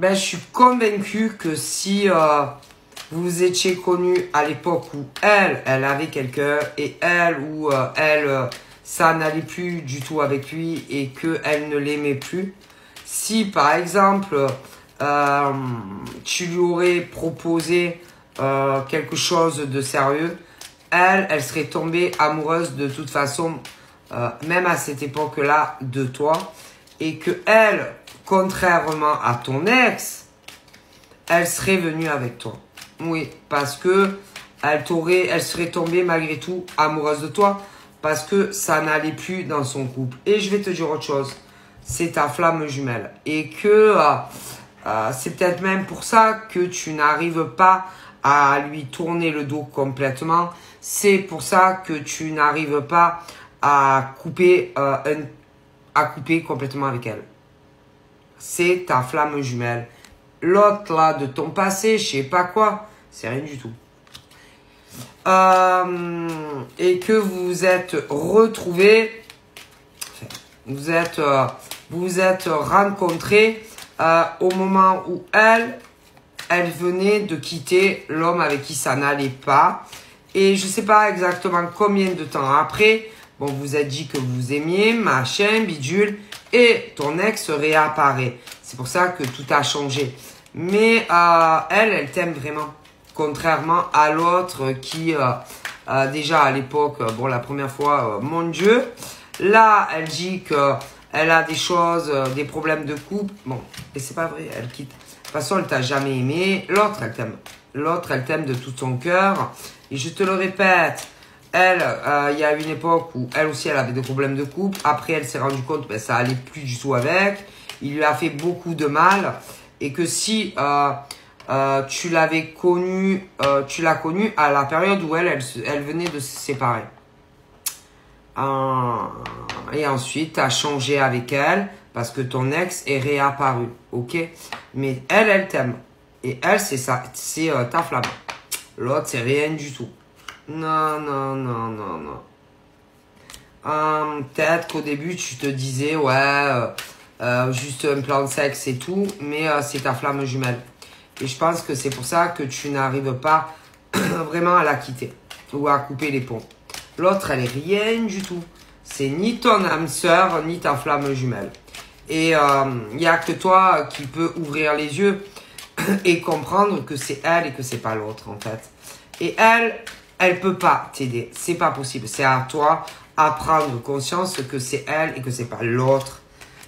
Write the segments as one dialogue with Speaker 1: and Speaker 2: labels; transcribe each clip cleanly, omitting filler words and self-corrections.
Speaker 1: Ben, je suis convaincu que si vous étiez connu à l'époque où elle avait quelqu'un et ça n'allait plus du tout avec lui et qu'elle ne l'aimait plus. Si par exemple, tu lui aurais proposé quelque chose de sérieux, elle serait tombée amoureuse de toute façon, même à cette époque-là, de toi. Et que elle, contrairement à ton ex, elle serait venue avec toi. Oui, parce que elle serait tombée malgré tout amoureuse de toi parce que ça n'allait plus dans son couple. Et je vais te dire autre chose, c'est ta flamme jumelle. Et que c'est peut-être même pour ça que tu n'arrives pas à lui tourner le dos complètement. C'est pour ça que tu n'arrives pas à couper complètement avec elle. C'est ta flamme jumelle. L'autre là de ton passé, je sais pas quoi, c'est rien du tout. Et que vous vous êtes retrouvés, vous vous êtes rencontrés au moment où elle venait de quitter l'homme avec qui ça n'allait pas. Et je sais pas exactement combien de temps après, bon, vous vous êtes dit que vous aimiez, machin, bidule, et ton ex réapparaît. C'est pour ça que tout a changé. Mais elle t'aime vraiment. Contrairement à l'autre qui, déjà à l'époque, bon, la première fois, mon Dieu. Là, elle dit que elle a des choses, des problèmes de couple. Bon, et c'est pas vrai, elle quitte. De toute façon, elle t'a jamais aimé. L'autre, elle t'aime. L'autre, elle t'aime de tout son cœur. Et je te le répète, elle, il y a une époque où elle aussi, elle avait des problèmes de couple. Après, elle s'est rendue compte que ça allait plus du tout avec. Il lui a fait beaucoup de mal. Et que si tu l'avais connue, tu l'as connue à la période où elle venait de se séparer. Et ensuite, tu as changé avec elle parce que ton ex est réapparu. Ok? Mais elle t'aime. Et elle, c'est ça, c'est ta flamme. L'autre, c'est rien du tout. Non, non, non, non, non. Peut-être qu'au début, tu te disais, ouais, juste un plan de sexe et tout, mais c'est ta flamme jumelle. Et je pense que c'est pour ça que tu n'arrives pas vraiment à la quitter ou à couper les ponts. L'autre, elle est rien du tout. C'est ni ton âme sœur, ni ta flamme jumelle. Et il n'y a que toi qui peux ouvrir les yeux et comprendre que c'est elle et que c'est pas l'autre, en fait. Et elle peut pas t'aider. C'est pas possible. C'est à toi à prendre conscience que c'est elle et que c'est pas l'autre.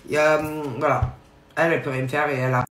Speaker 1: Voilà. Elle peut rien faire et elle a